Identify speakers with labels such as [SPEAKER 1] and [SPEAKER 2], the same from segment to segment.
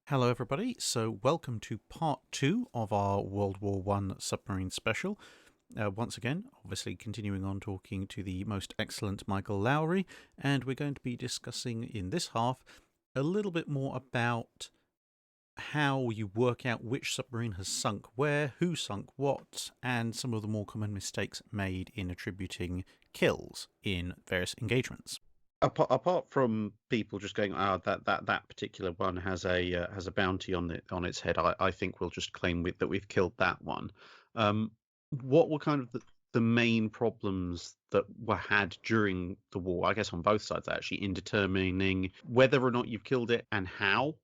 [SPEAKER 1] Hello, everybody. So, welcome to part two of our World War One submarine special. Once again, obviously continuing on talking to the most excellent Michael Lowry, and we're going to be discussing in this half a little bit more about how you work out which submarine has sunk where, who sunk what, and some of the more common mistakes made in attributing kills in various engagements.
[SPEAKER 2] Apart from people just going, that particular one has a bounty on its head, I think we'll just claim that we've killed that one. What were kind of the main problems that were had during the war? I guess on both sides actually, in determining whether or not you've killed it and how.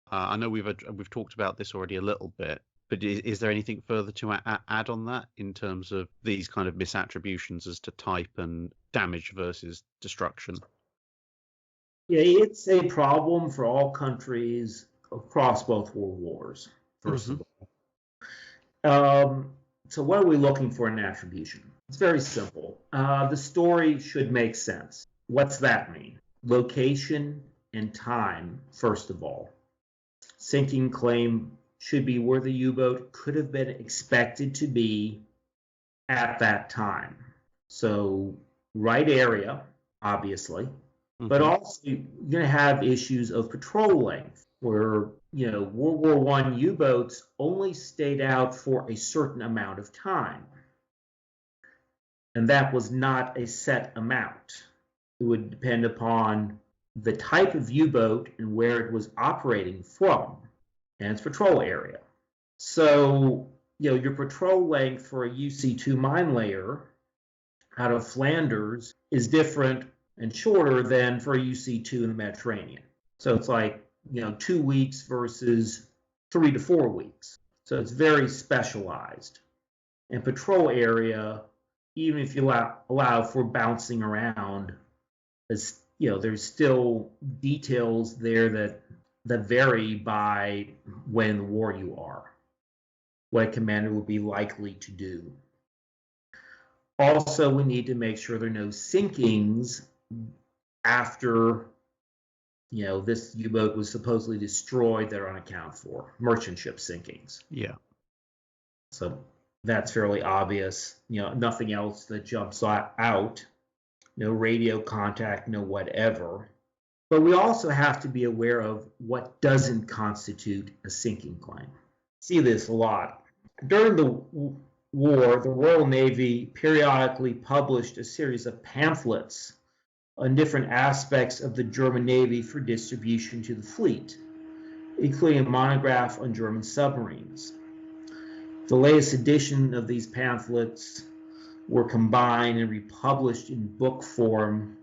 [SPEAKER 2] I know we've talked about this already a little bit, but is there anything further to add on that in terms of these kind of misattributions as to type and damage versus destruction?
[SPEAKER 3] Yeah, it's a problem for all countries across both world wars, first of all. So what are we looking for in attribution? It's very simple. The story should make sense. What's that mean? Location and time, first of all. Sinking claim should be where the U-boat could have been expected to be at that time. So right area, obviously, but also you're going to have issues of patrol length where, World War I U-boats only stayed out for a certain amount of time. And that was not a set amount. It would depend upon the type of U-boat and where it was operating from and its patrol area. So, your patrol length for a UC-2 mine layer out of Flanders is different and shorter than for a UC-2 in the Mediterranean. So it's like, 2 weeks versus 3 to 4 weeks. So it's very specialized. And patrol area, even if you allow for bouncing around, there's still details there that vary by when in the war you are, what a commander would be likely to do. Also, we need to make sure there are no sinkings after, this U-boat was supposedly destroyed that are unaccounted for, merchant ship sinkings.
[SPEAKER 2] Yeah.
[SPEAKER 3] So that's fairly obvious. Nothing else that jumps out. No radio contact, no whatever. But we also have to be aware of what doesn't constitute a sinking claim. See this a lot. During the war, the Royal Navy periodically published a series of pamphlets on different aspects of the German Navy for distribution to the fleet, including a monograph on German submarines. The latest edition of these pamphlets were combined and republished in book form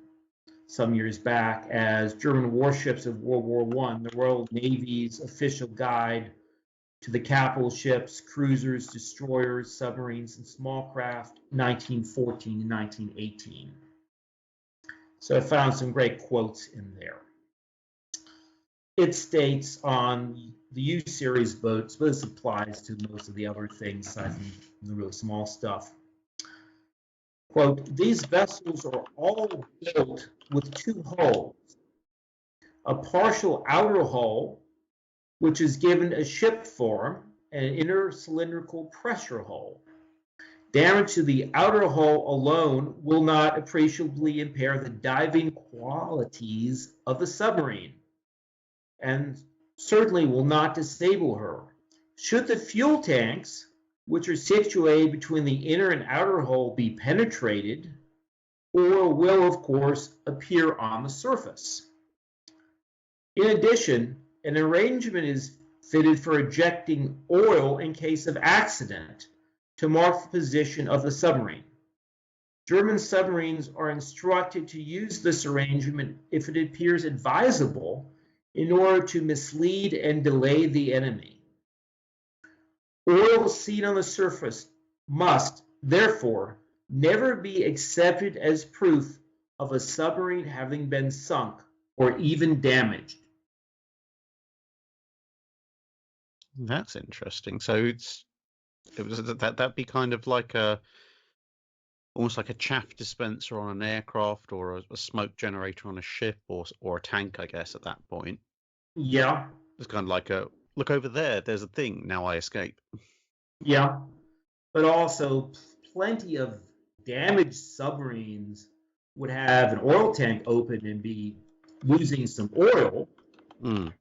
[SPEAKER 3] some years back as German Warships of World War I, the Royal Navy's official guide to the capital ships, cruisers, destroyers, submarines, and small craft, 1914 and 1918. So I found some great quotes in there. It states on the U-series boats, but this applies to most of the other things aside from the really small stuff. Quote, these vessels are all built with two hulls. A partial outer hull, which is given a ship form, and an inner cylindrical pressure hull. Damage to the outer hull alone will not appreciably impair the diving qualities of the submarine, and certainly will not disable her. Should the fuel tanks, which are situated between the inner and outer hull, be penetrated, oil will, of course, appear on the surface. In addition, an arrangement is fitted for ejecting oil in case of accident to mark the position of the submarine. German submarines are instructed to use this arrangement if it appears advisable in order to mislead and delay the enemy. Oil seen on the surface must, therefore, never be accepted as proof of a submarine having been sunk or even damaged.
[SPEAKER 2] That's interesting. So that'd be kind of like almost like a chaff dispenser on an aircraft, or a smoke generator on a ship, or a tank, I guess, at that point.
[SPEAKER 3] Yeah,
[SPEAKER 2] It's kind of like a look over there. There's a thing. Now I escape.
[SPEAKER 3] Yeah, but also plenty of damaged submarines would have an oil tank open and be losing some oil.
[SPEAKER 2] Mm.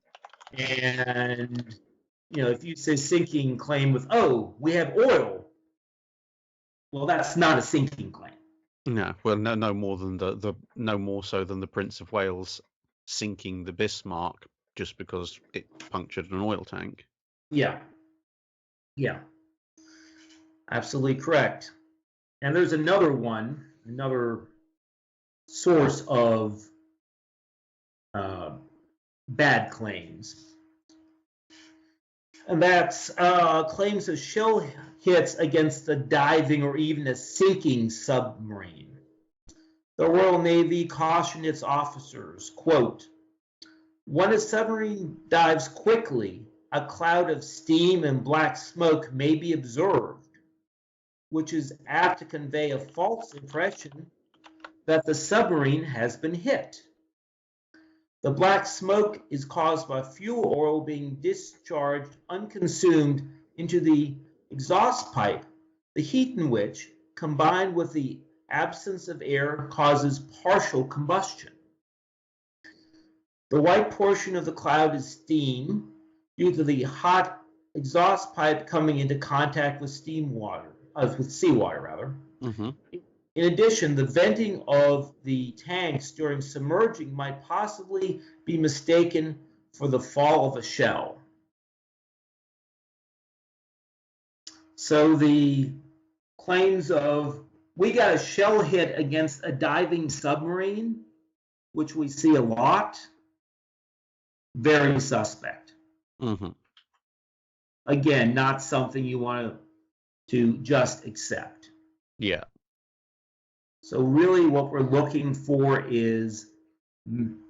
[SPEAKER 3] And if you say sinking claim with, oh, we have oil, well, that's not a sinking claim.
[SPEAKER 2] No, well, no more than the no more so than the Prince of Wales sinking the Bismarck just because it punctured an oil tank.
[SPEAKER 3] Yeah, absolutely correct. And there's another source of bad claims, and that's claims of shell hits against a diving or even a sinking submarine. The Royal Navy cautioned its officers, quote, when a submarine dives quickly, a cloud of steam and black smoke may be observed, which is apt to convey a false impression that the submarine has been hit. The black smoke is caused by fuel oil being discharged unconsumed into the exhaust pipe, the heat in which, combined with the absence of air, causes partial combustion. The white portion of the cloud is steam due to the hot exhaust pipe coming into contact with seawater.
[SPEAKER 2] Mm-hmm.
[SPEAKER 3] In addition, the venting of the tanks during submerging might possibly be mistaken for the fall of a shell. So the claims of we got a shell hit against a diving submarine, which we see a lot, very suspect.
[SPEAKER 2] Mm-hmm.
[SPEAKER 3] Again, not something you want to just accept.
[SPEAKER 2] Yeah.
[SPEAKER 3] So really what we're looking for is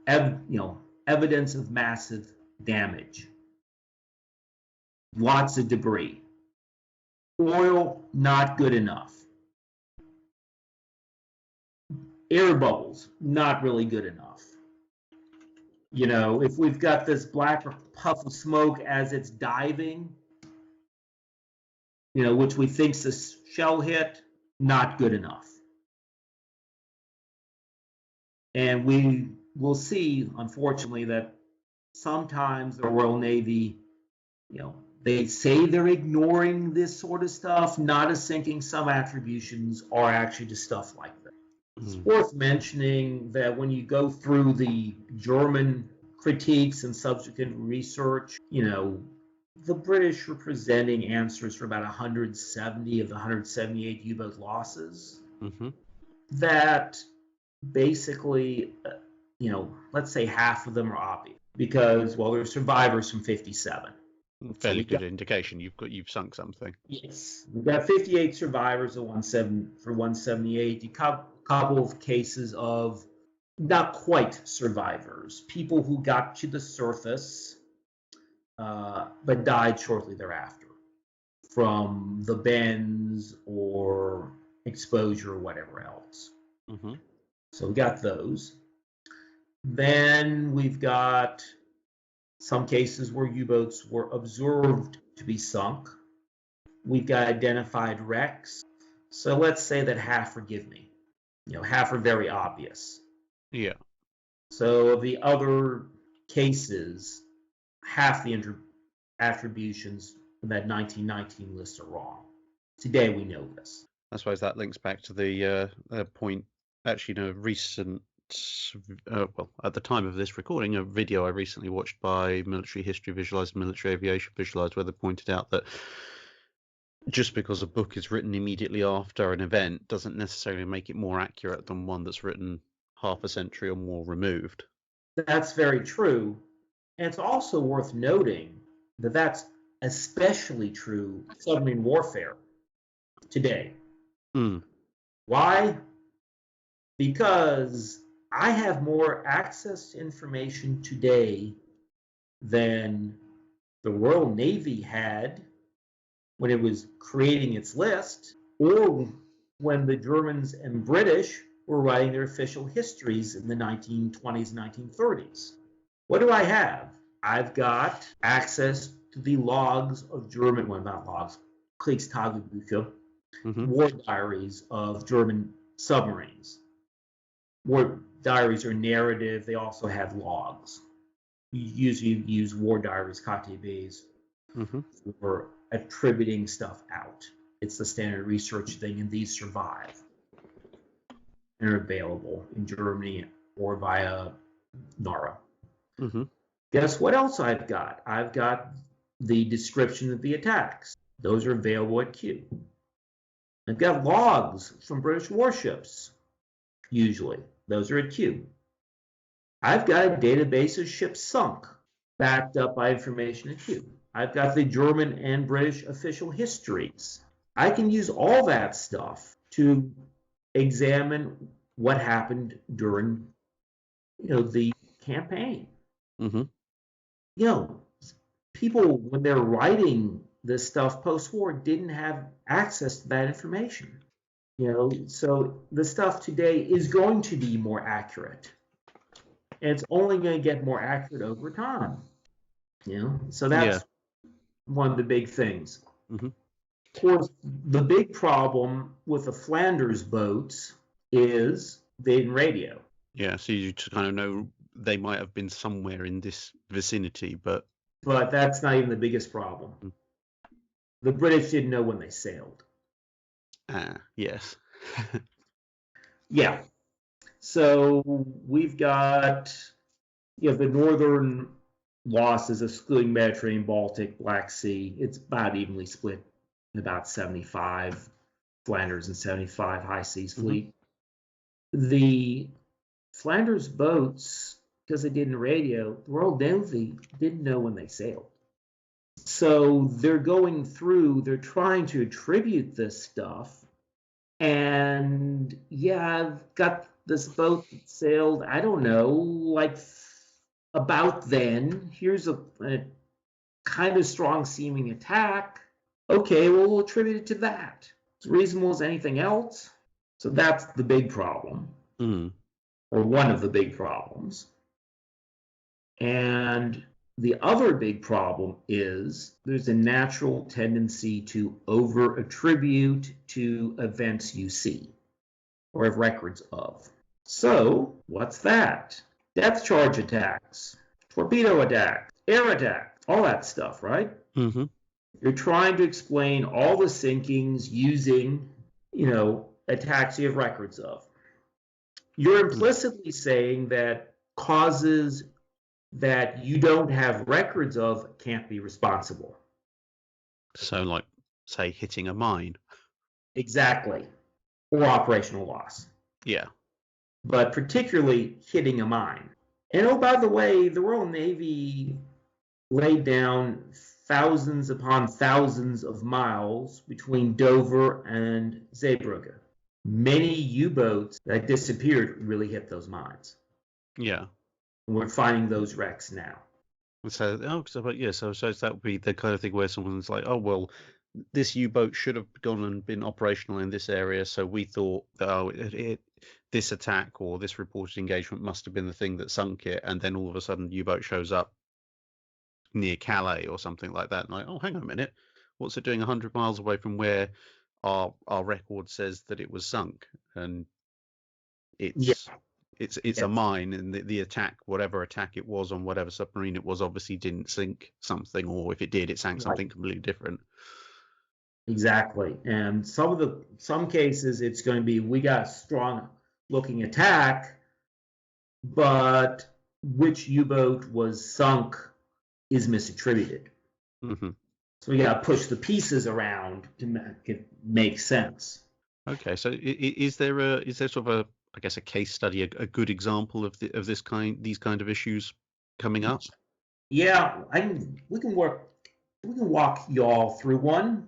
[SPEAKER 3] evidence of massive damage. Lots of debris. Oil, not good enough. Air bubbles, not really good enough. If we've got this black puff of smoke as it's diving, which we think's a shell hit, not good enough. And we will see, unfortunately, that sometimes the Royal Navy, they say they're ignoring this sort of stuff, not as sinking. Some attributions are actually just stuff like that. It's worth mentioning that when you go through the German critiques and subsequent research, the British were presenting answers for about 170 of the 178 U-boat losses.
[SPEAKER 2] Mm-hmm.
[SPEAKER 3] That basically, let's say half of them are obvious because, there's survivors from 57.
[SPEAKER 2] Fairly good indication you've sunk something.
[SPEAKER 3] Yes, we've got 58 survivors for 178. A couple of cases of not quite survivors, people who got to the surface but died shortly thereafter from the bends or exposure or whatever else.
[SPEAKER 2] Mm-hmm.
[SPEAKER 3] So we got those. Then we've got some cases where U-boats were observed to be sunk. We've got identified wrecks. So let's say that half forgive me. Half are very obvious.
[SPEAKER 2] Yeah.
[SPEAKER 3] So of the other cases, half the attributions in that 1919 list are wrong. Today we know this.
[SPEAKER 2] I suppose that links back to the point, actually, recent, at the time of this recording, a video I recently watched by Military History Visualized, Military Aviation Visualized, where they pointed out that just because a book is written immediately after an event doesn't necessarily make it more accurate than one that's written half a century or more removed.
[SPEAKER 3] That's very true. And it's also worth noting that that's especially true in submarine warfare today.
[SPEAKER 2] Mm.
[SPEAKER 3] Why? Because I have more access to information today than the Royal Navy had when it was creating its list, or when the Germans and British were writing their official histories in the 1920s and 1930s. What do I have? I've got access to the logs of German, well, not logs, Kriegstagebücher, war diaries of German submarines. War diaries are narrative. They also have logs. You usually use war diaries, KTBs, for attributing stuff out. It's the standard research thing, and these survive and are available in Germany or via NARA. Guess what else I've got? I've got the description of the attacks. Those are available at Q. I've got logs from British warships, usually. Those are at Q. I've got a database of ships sunk, backed up by information at Q. I've got the German and British official histories. I can use all that stuff to examine what happened during, the campaign. People, when they're writing this stuff post-war, didn't have access to that information. So the stuff today is going to be more accurate. And it's only going to get more accurate over time. So that's one of the big things. Of course, the big problem with the Flanders boats is they didn't radio.
[SPEAKER 2] Yeah, so you kind of know they might have been somewhere in this vicinity, but
[SPEAKER 3] that's not even the biggest problem. The British didn't know when they sailed.
[SPEAKER 2] Yes.
[SPEAKER 3] Yeah. So we've got the northern losses, excluding Mediterranean, Baltic, Black Sea. It's about evenly split in about 75 Flanders and 75 High Seas Fleet. The Flanders boats, because they didn't radio, the Royal Navy didn't know when they sailed. So they're going through, they're trying to attribute this stuff. And I've got this boat that sailed, I don't know, like about then. Here's a kind of strong seeming attack. Okay, well, we'll attribute it to that. It's reasonable as anything else. So that's the big problem, or one of the big problems. And the other big problem is there's a natural tendency to over-attribute to events you see or have records of. So what's that? Depth charge attacks, torpedo attacks, air attacks, all that stuff, right? You're trying to explain all the sinkings using, attacks you have records of. You're implicitly saying that causes that you don't have records of can't be responsible.
[SPEAKER 2] So, like, say, hitting a mine.
[SPEAKER 3] Exactly. Or operational loss.
[SPEAKER 2] Yeah.
[SPEAKER 3] But particularly hitting a mine. And oh, by the way, the Royal Navy laid down thousands upon thousands of miles between Dover and Zeebrugge. Many U-boats that disappeared really hit those mines.
[SPEAKER 2] Yeah.
[SPEAKER 3] And we're finding those wrecks now.
[SPEAKER 2] So that would be the kind of thing where someone's like, oh, well, this U-boat should have gone and been operational in this area, so we thought, this attack or this reported engagement must have been the thing that sunk it, and then all of a sudden the U-boat shows up near Calais or something like that, and like, oh, hang on a minute, what's it doing 100 miles away from where our record says that it was sunk? And it's a mine, and the attack, whatever attack it was on whatever submarine it was, obviously didn't sink something, or if it did, it sank something completely different.
[SPEAKER 3] Exactly. And some cases it's going to be, we got a strong looking attack, but which U-boat was sunk is misattributed. So we got to push the pieces around to make it make sense.
[SPEAKER 2] Okay, so is there sort of a case study, a good example of these kind of issues coming up?
[SPEAKER 3] Yeah, we can walk y'all through one.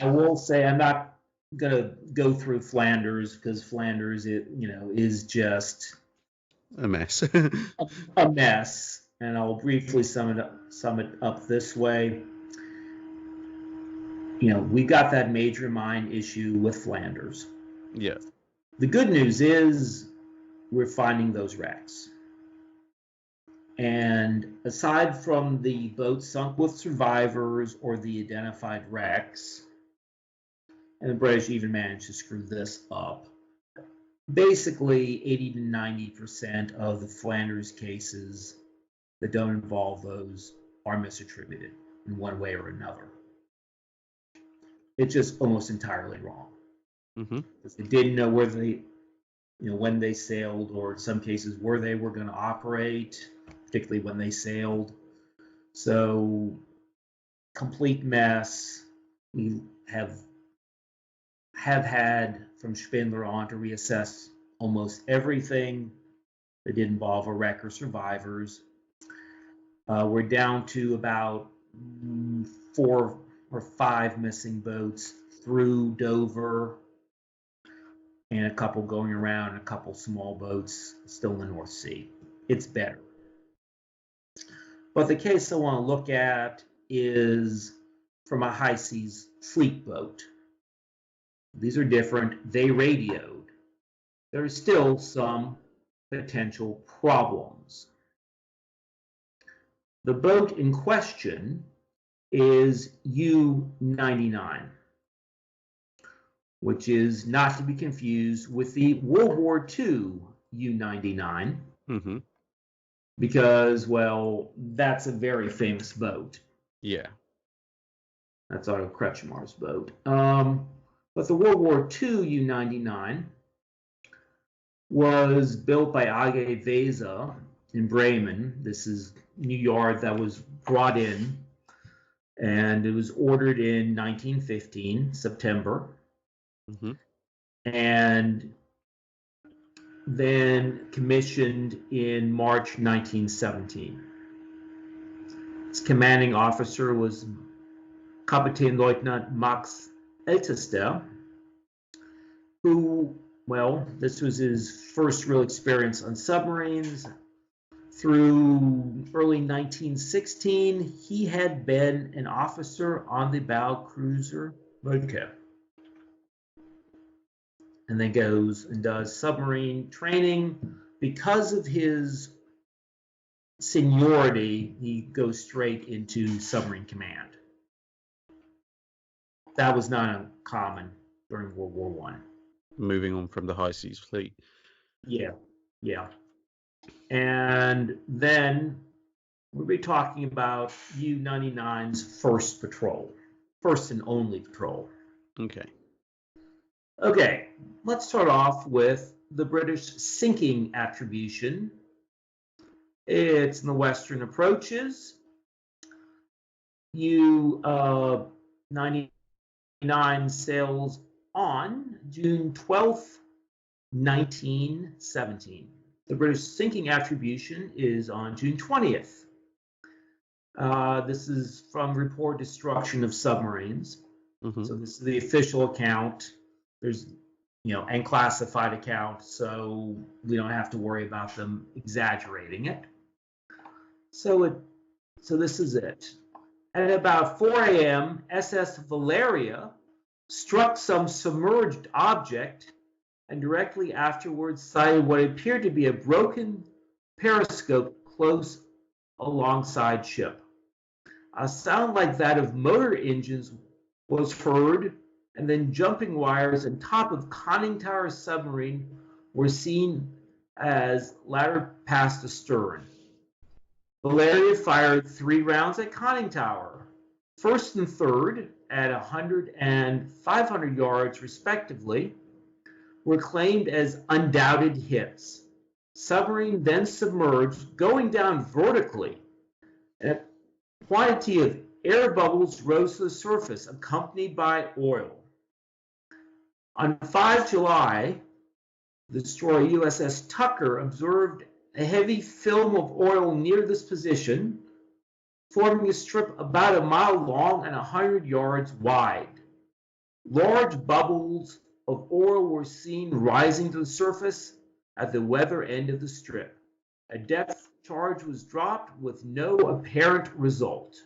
[SPEAKER 3] I will say I'm not gonna go through Flanders, because Flanders, is just
[SPEAKER 2] a mess.
[SPEAKER 3] a mess. And I'll briefly sum it up this way. We got that major mine issue with Flanders.
[SPEAKER 2] Yeah.
[SPEAKER 3] The good news is we're finding those wrecks. And aside from the boat sunk with survivors or the identified wrecks, and the British even managed to screw this up, basically 80 to 90% of the Flanders cases that don't involve those are misattributed in one way or another. It's just almost entirely wrong.
[SPEAKER 2] Mm-hmm.
[SPEAKER 3] Because they didn't know where they, when they sailed, or in some cases where they were going to operate, particularly when they sailed. So, complete mess. We have had from Spindler on to reassess almost everything that did involve a wreck or survivors. We're down to about 4 or 5 missing boats through Dover, and a couple going around, and a couple small boats still in the North Sea. It's better. But the case I want to look at is from a high seas fleet boat. These are different. They radioed. There's still some potential problems. The boat in question is U-99, which is not to be confused with the World War II U-99,
[SPEAKER 2] Mm-hmm.
[SPEAKER 3] because, well, that's a very famous boat.
[SPEAKER 2] Yeah.
[SPEAKER 3] That's Otto Kretschmar's boat. But the World War II U-99 was built by AG Weser in Bremen. This is a new yard that was brought in, and it was ordered in 1915, September.
[SPEAKER 2] Mm-hmm.
[SPEAKER 3] And then commissioned in March 1917. Its commanding officer was Kapitänleutnant Max Ältester, who, well, this was his first real experience on submarines. Through early 1916, he had been an officer on the bow cruiser Vodka, and then goes and does submarine training. Because of his seniority, he goes straight into submarine command. That was not uncommon during World War One.
[SPEAKER 2] Moving on from the high seas fleet.
[SPEAKER 3] Yeah. And then we'll be talking about U-99's first patrol, first and only patrol. Okay, let's start off with the British sinking attribution. It's in the western approaches. U-99 sails on June 12th, 1917. The British sinking attribution is on June 20th. This is from Report Destruction of Submarines.
[SPEAKER 2] Mm-hmm.
[SPEAKER 3] So this is the official account. There's, and classified account, so we don't have to worry about them exaggerating it. So this is it. At about 4 a.m., SS Valeria struck some submerged object, and directly afterwards sighted what appeared to be a broken periscope close alongside ship. A sound like that of motor engines was heard, and then jumping wires on top of conning tower submarine were seen as ladder passed astern. Valeria fired 3 rounds at conning tower. First and third, at 100 and 500 yards respectively, were claimed as undoubted hits. Submarine then submerged, going down vertically, and a quantity of air bubbles rose to the surface, accompanied by oil. On 5 July, the destroyer USS Tucker observed a heavy film of oil near this position, forming a strip about a mile long and 100 yards wide. Large bubbles of oil were seen rising to the surface at the weather end of the strip. A depth charge was dropped with no apparent result.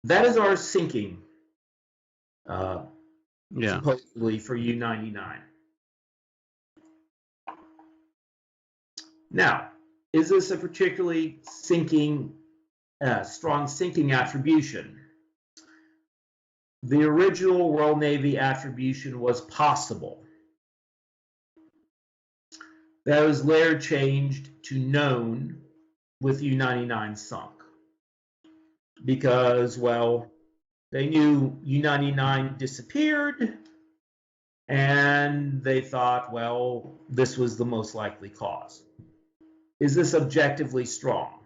[SPEAKER 3] That is our sinking, supposedly for U-99. Now, is this a particularly strong sinking attribution? The original Royal Navy attribution was possible. That was later changed to known with U-99 sunk. Because, well, they knew U-99 disappeared, and they thought, well, this was the most likely cause. Is this objectively strong?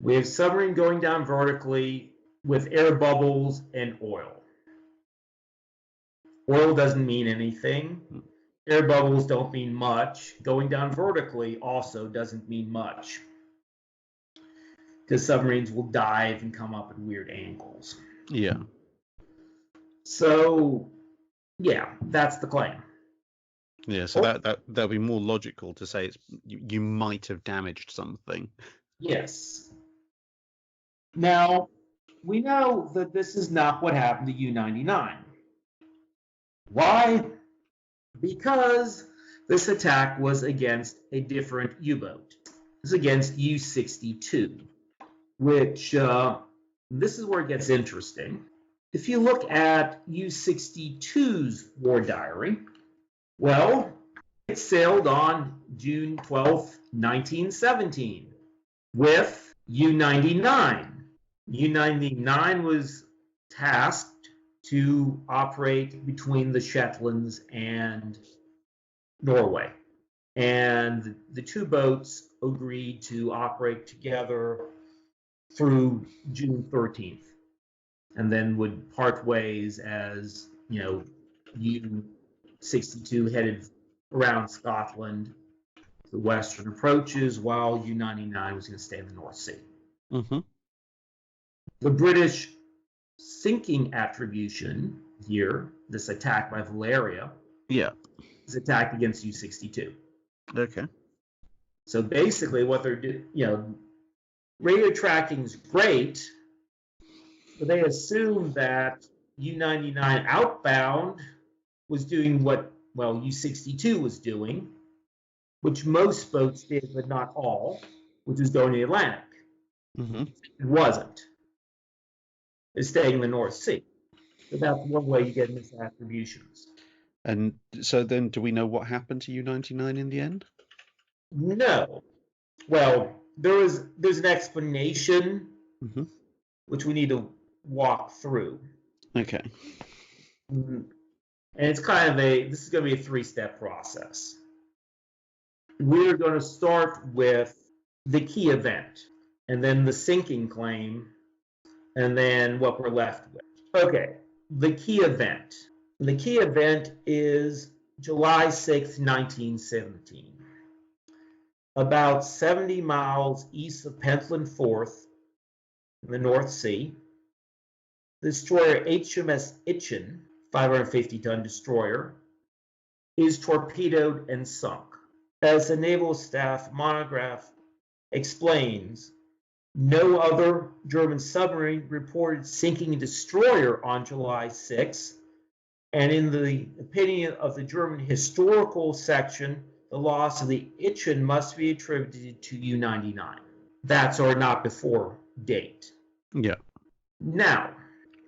[SPEAKER 3] We have submarine going down vertically with air bubbles and oil. Oil doesn't mean anything. Air bubbles don't mean much. Going down vertically also doesn't mean much, because submarines will dive and come up at weird angles.
[SPEAKER 2] Yeah.
[SPEAKER 3] So, yeah, that's the claim.
[SPEAKER 2] Yeah, so that'd be more logical to say you might have damaged something.
[SPEAKER 3] Yes. Now, we know that this is not what happened to U-99. Why? Because this attack was against a different U-boat. It was against U-62, which, this is where it gets interesting. If you look at U-62's war diary, well, it sailed on June 12, 1917, with U-99. U-99 was tasked to operate between the Shetlands and Norway. And the two boats agreed to operate together through June 13th, and then would part ways as, U-62 headed around Scotland, the western approaches, while U-99 was going to stay in the North Sea.
[SPEAKER 2] Mm-hmm.
[SPEAKER 3] The British sinking attribution here, this attack by Valeria, is attack against U-62.
[SPEAKER 2] Okay.
[SPEAKER 3] So basically what they're doing, radio tracking is great, but they assume that U-99 outbound was doing what, U-62 was doing, which most boats did, but not all, which was going to the Atlantic.
[SPEAKER 2] Mm-hmm.
[SPEAKER 3] It wasn't. It's staying in the North Sea. So that's one way you get misattributions.
[SPEAKER 2] And so then do we know what happened to U-99 in the end?
[SPEAKER 3] No. Well, there's an explanation,
[SPEAKER 2] Mm-hmm.
[SPEAKER 3] which we need to walk through.
[SPEAKER 2] Okay.
[SPEAKER 3] And it's this is going to be a three-step process. We're going to start with the key event, and then the sinking claim, and then what we're left with. Okay, the key event. The key event is July 6th, 1917. About 70 miles east of Pentland Firth in the North Sea, the destroyer HMS Itchen, 550-ton destroyer, is torpedoed and sunk. As the Naval Staff monograph explains, no other German submarine reported sinking a destroyer on July 6, and in the opinion of the German historical section, the loss of the Itchen must be attributed to U-99. That's our not before date.
[SPEAKER 2] Yeah.
[SPEAKER 3] Now,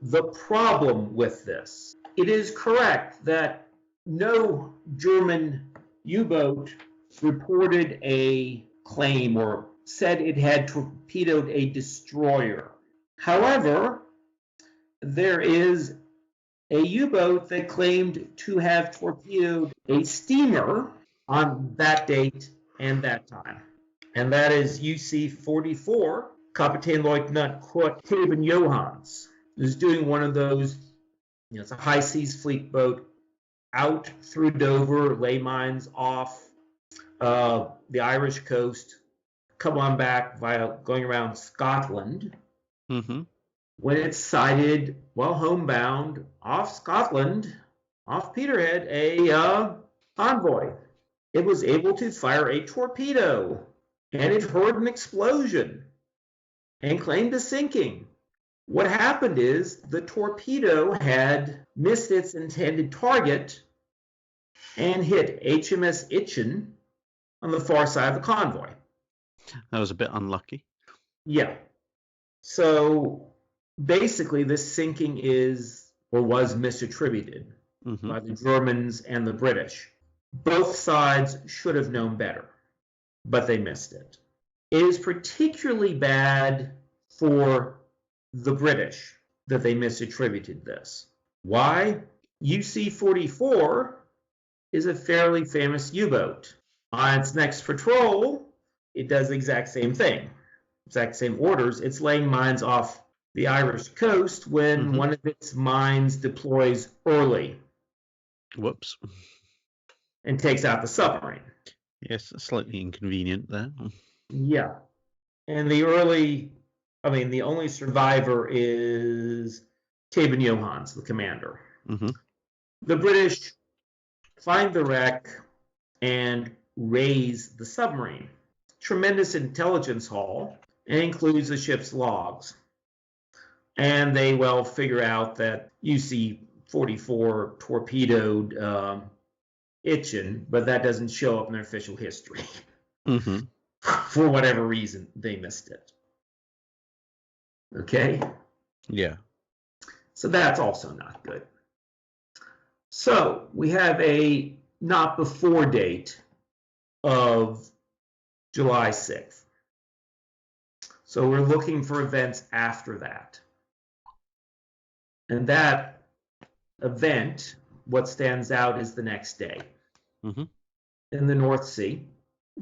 [SPEAKER 3] the problem with this, it is correct that no German U-boat reported a claim or said it had torpedoed a destroyer. However, there is a U-boat that claimed to have torpedoed a steamer on that date and that time. And that is UC-44, Kapitänleutnant Kurt Taben Johans, who's doing one of those, it's a high seas fleet boat out through Dover, lay mines off the Irish coast, come on back via going around Scotland.
[SPEAKER 2] Mm-hmm.
[SPEAKER 3] When it's sighted, homebound off Scotland, off Peterhead, a convoy. It was able to fire a torpedo, and it heard an explosion and claimed a sinking. What happened is the torpedo had missed its intended target and hit HMS Itchen on the far side of the convoy.
[SPEAKER 2] That was a bit unlucky.
[SPEAKER 3] Yeah. So basically, this sinking is or was misattributed by the Germans and the British. Both sides should have known better, but they missed it. It is particularly bad for the British that they misattributed this. Why? UC-44 is a fairly famous U-boat. On its next patrol, it does the exact same thing, exact same orders. It's laying mines off the Irish coast when one of its mines deploys early.
[SPEAKER 2] Whoops.
[SPEAKER 3] And takes out the submarine.
[SPEAKER 2] Yes, slightly inconvenient there.
[SPEAKER 3] Yeah. And the only survivor is Taban Johans, the commander. The British find the wreck and raise the submarine. Tremendous intelligence haul, and includes the ship's logs. And they, figure out that UC-44 torpedoed Itchen, but that doesn't show up in their official history. For whatever reason, they missed it. Okay?
[SPEAKER 2] Yeah.
[SPEAKER 3] So that's also not good. So we have a not before date of July 6th. So we're looking for events after that. And that event, what stands out is the next day. In the North Sea,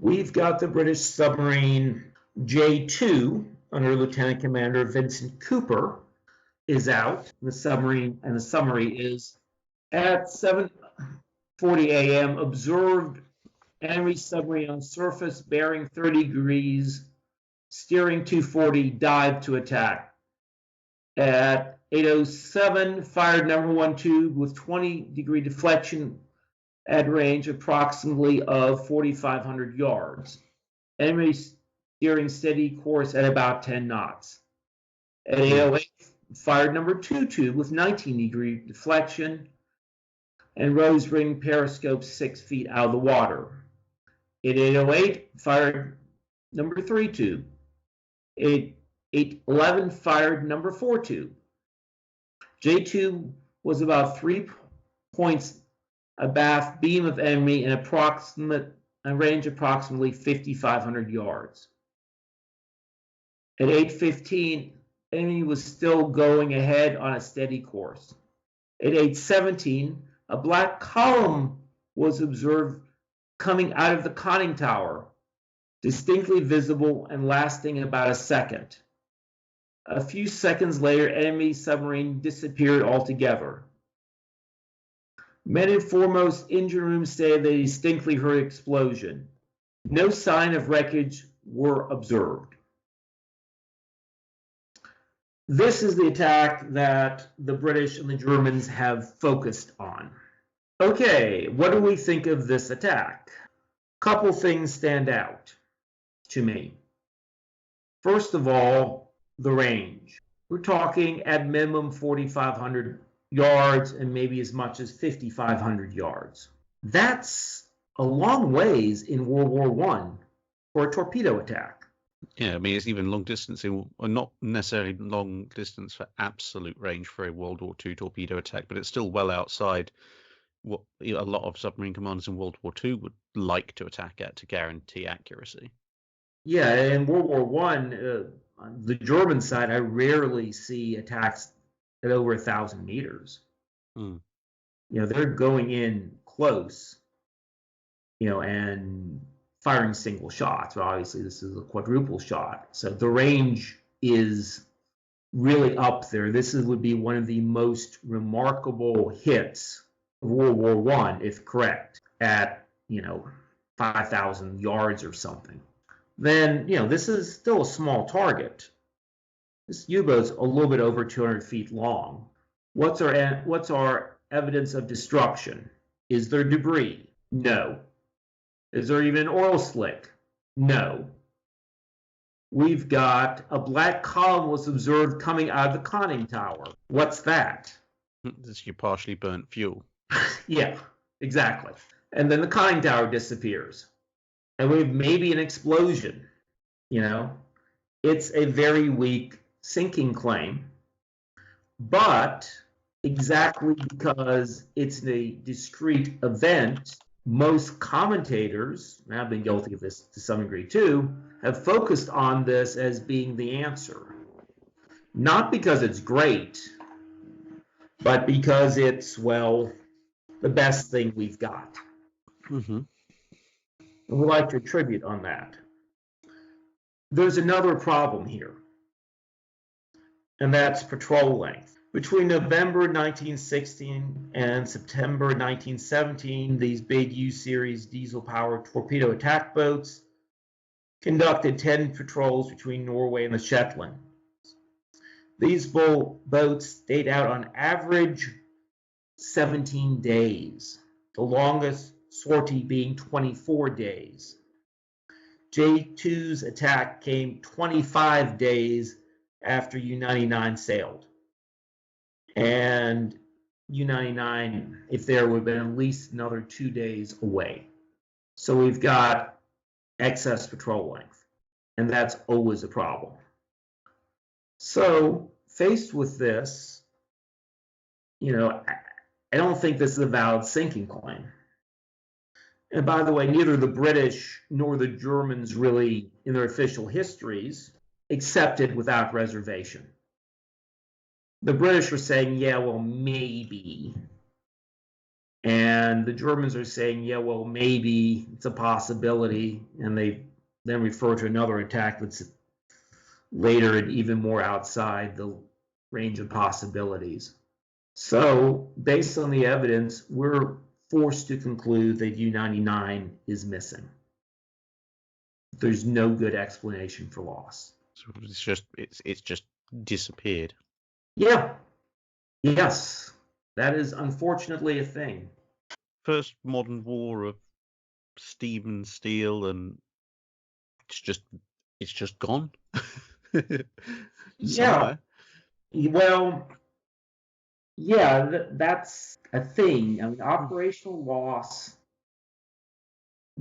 [SPEAKER 3] we've got the British submarine J2 under Lieutenant Commander Vincent Cooper is out. The summary is at 7:40 a.m. observed enemy submarine on surface bearing 30 degrees, steering 240, dive to attack. At 8:07, fired number 1 tube with 20-degree deflection at range approximately of 4,500 yards. Enemy steering steady course at about 10 knots. At 8:08, fired number 2 tube with 19-degree deflection and rose ring periscope 6 feet out of the water. At 8:08, fired number 3 tube. At 8:11, fired number 4 tube. J2 was about 3 points abaft beam of enemy and a range approximately 5,500 yards. At 8:15, enemy was still going ahead on a steady course. At 8:17, a black column was observed coming out of the conning tower, distinctly visible and lasting about a second. A few seconds later, enemy submarine disappeared altogether. Men in foremost engine room said they distinctly heard explosion. No sign of wreckage were observed. This is the attack that the British and the Germans have focused on. Okay, what do we think of this attack? Couple things stand out to me. First of all, the range. We're talking at minimum 4,500 yards and maybe as much as 5,500 yards. That's a long ways in World War I for a torpedo attack.
[SPEAKER 2] Yeah, I mean, it's even long distance, or not necessarily long distance for absolute range for a World War II torpedo attack, but it's still well outside what a lot of submarine commanders in World War II would like to attack at to guarantee accuracy.
[SPEAKER 3] Yeah, in World War I, on the German side, I rarely see attacks at over 1,000 meters. They're going in close, and firing single shots. But obviously, this is a quadruple shot. So the range is really up there. This would be one of the most remarkable hits of World War I, if correct, at, 5,000 yards or something. Then, this is still a small target. This U-boat's a little bit over 200 feet long. What's our evidence of destruction? Is there debris? No. Is there even an oil slick? No. We've got a black column was observed coming out of the conning tower. What's that?
[SPEAKER 2] This is your partially burnt fuel.
[SPEAKER 3] Yeah, exactly. And then the conning tower disappears. and we have maybe an explosion. It's a very weak sinking claim, but exactly because it's a discrete event, most commentators, and I've been guilty of this to some degree too, have focused on this as being the answer. Not because it's great, but because it's, well, the best thing we've got.
[SPEAKER 2] Mm-hmm.
[SPEAKER 3] And we'd like to attribute on that. There's another problem here, and that's patrol length. Between November 1916 and September 1917, these big U-series diesel-powered torpedo attack boats conducted 10 patrols between Norway and the Shetland. These boats stayed out on average 17 days, the longest sortie being 24 days. J2's attack came 25 days after U-99 sailed. And U-99, if there would have been at least another 2 days away. So we've got excess patrol length, and that's always a problem. So faced with this, I don't think this is a valid sinking claim. And by the way, neither the British nor the Germans really, in their official histories, accepted without reservation. The British were saying, yeah, well, maybe. And the Germans are saying, yeah, well, maybe it's a possibility. And they then refer to another attack that's later and even more outside the range of possibilities. So, based on the evidence, we're forced to conclude that U-99 is missing. There's no good explanation for loss.
[SPEAKER 2] So it's just disappeared.
[SPEAKER 3] Yeah. Yes. That is unfortunately a thing.
[SPEAKER 2] First modern war of steam and steel, and it's just gone.
[SPEAKER 3] Yeah. Well, yeah, that's a thing. I mean, operational loss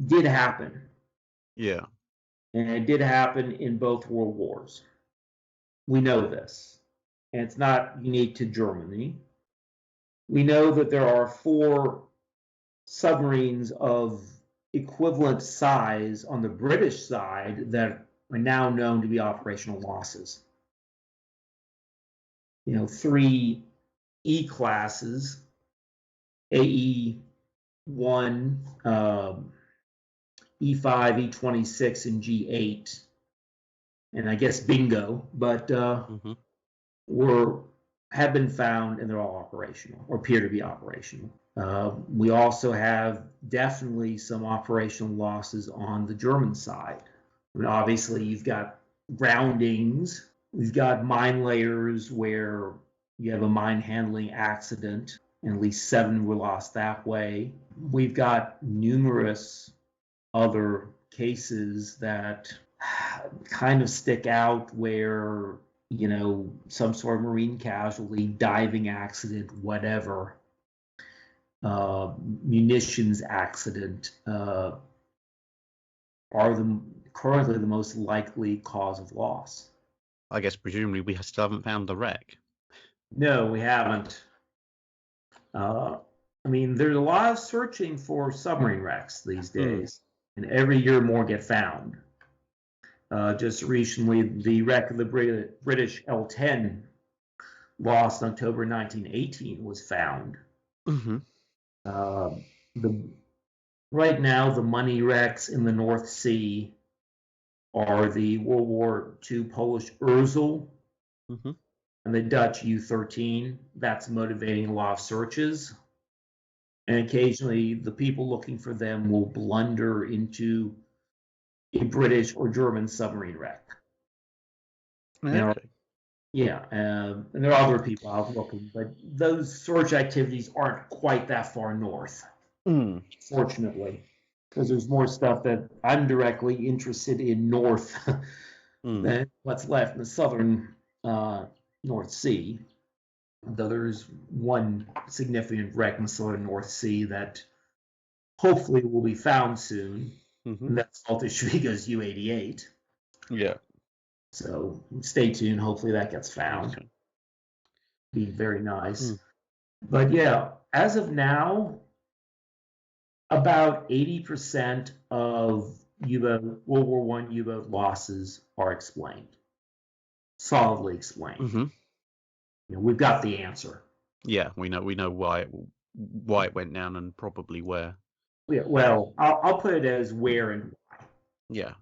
[SPEAKER 3] did happen.
[SPEAKER 2] Yeah.
[SPEAKER 3] And it did happen in both world wars. We know this. And it's not unique to Germany. We know that there are 4 submarines of equivalent size on the British side that are now known to be operational losses. 3 E classes, AE1, E5, E26, and G8, and I guess bingo, but have been found, and they're all operational or appear to be operational. We also have definitely some operational losses on the German side. I mean, obviously, you've got groundings. We've got mine layers where you have a mine handling accident, and at least 7 were lost that way. We've got numerous other cases that kind of stick out where, some sort of marine casualty, diving accident, whatever, munitions accident are currently the most likely cause of loss.
[SPEAKER 2] I guess presumably we still haven't found the wreck.
[SPEAKER 3] No, we haven't. There's a lot of searching for submarine wrecks these days, and every year more get found. Just recently, the wreck of the British L-10 lost in October 1918 was found. Right now, the money wrecks in the North Sea are the World War II Polish Urzel and the Dutch U-13. That's motivating a lot of searches. And occasionally, the people looking for them will blunder into a British or German submarine wreck.
[SPEAKER 2] Okay.
[SPEAKER 3] And there are other people out looking, but those search activities aren't quite that far north, fortunately, because there's more stuff that I'm directly interested in north than what's left in the southern North Sea. Though there's one significant wreck in the southern North Sea that hopefully will be found soon. And that's Salted Shriga's U-88.
[SPEAKER 2] Yeah.
[SPEAKER 3] So stay tuned. Hopefully that gets found.
[SPEAKER 2] Okay.
[SPEAKER 3] Be very nice. But yeah, as of now, about 80% of World War I U-boat losses are explained, solidly explained. We've got the answer.
[SPEAKER 2] Yeah, we know why it went down and probably where.
[SPEAKER 3] Yeah, well, I'll put it as where and why.
[SPEAKER 2] Yeah.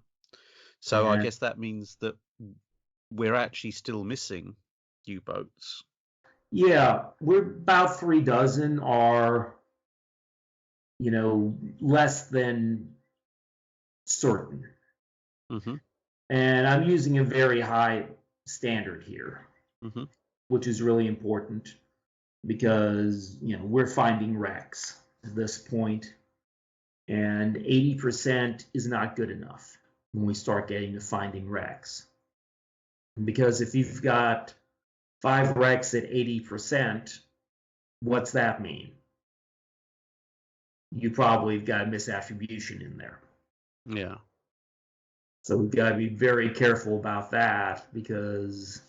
[SPEAKER 2] So I guess that means that we're actually still missing U-boats.
[SPEAKER 3] Yeah, we're about 3 dozen are, less than certain. And I'm using a very high standard here, which is really important because, we're finding wrecks at this point, and 80% is not good enough when we start getting to finding wrecks. Because if you've got 5 wrecks at 80%, what's that mean? You probably have got a misattribution in there.
[SPEAKER 2] Yeah.
[SPEAKER 3] So we've got to be very careful about that because,